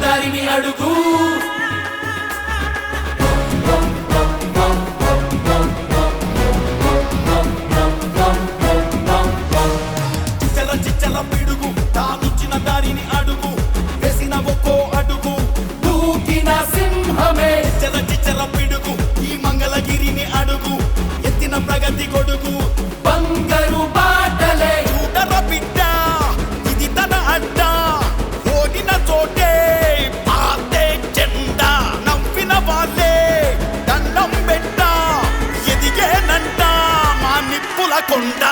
దారిని అడుగు చిచ్చల పిడుగు తానుచ్చిన దారిని అడుగు వేసిన ఒక్కో అడుగు దూకిన సింహమే చిచ్చల పిడుగు ఈ మంగళగిరిని అడుగు ఎత్తిన ప్రగతి గొడుగు బంగారు బాటలే చూడర బిడ్డ ఇది తన అడ్డ ఓడిన చోటే పాతే జెండా నవ్విన వాళ్ళే దండం పెట్ట ఎదిగేనంట మా నిప్పుల కొండ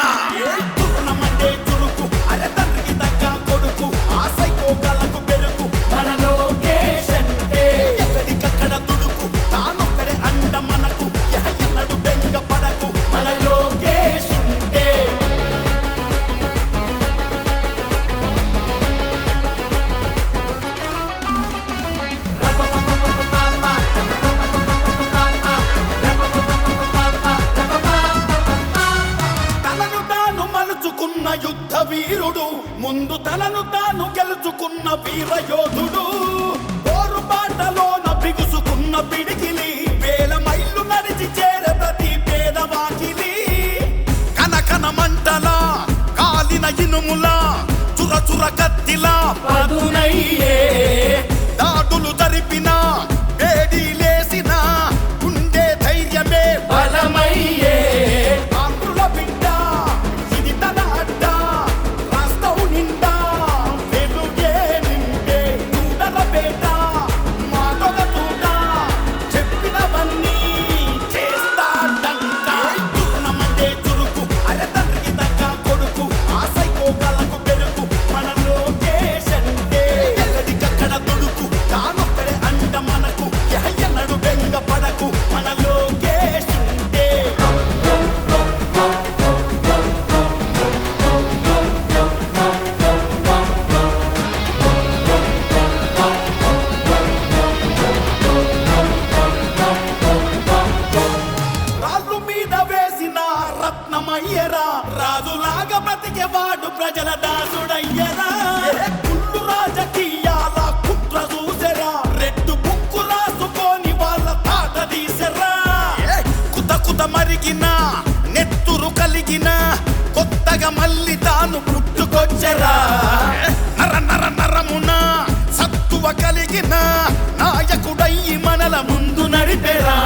యుద్ధ వీరుడు ముందు తనను తాను గెలుచుకున్న వీర యోధుడు పోరుబాటలోన బిగుసుకున్న పిడికిలి వేల మైళ్ళు నడిచి చేరే ప్రతి పేదవాకిలి కనకన మంటల కాలిన ఇనుముల చురచుర కత్తిలా పదునయ్యే దాడులు జరిపిన వేడి లేసిన గుండె ధైర్యమే బలమయ్యే రత్నమయ్యరా రాజులాగా బ్రతికేవాడు ప్రజల దాసుడయ్యరా కుళ్ళు రాజకీయాల కుట్ర చూసెరా రెడ్డు బుక్కు రాసుకొని వాళ్ళ తాట తీసెరా కుత మరిగిన నెత్తురు కలిగిన కొత్తగా మళ్ళీ తాను పుట్టుకొచ్చరా నరమున సత్తువ కలిగిన నాయకుడయ్యి మనల ముందు నడిపెరా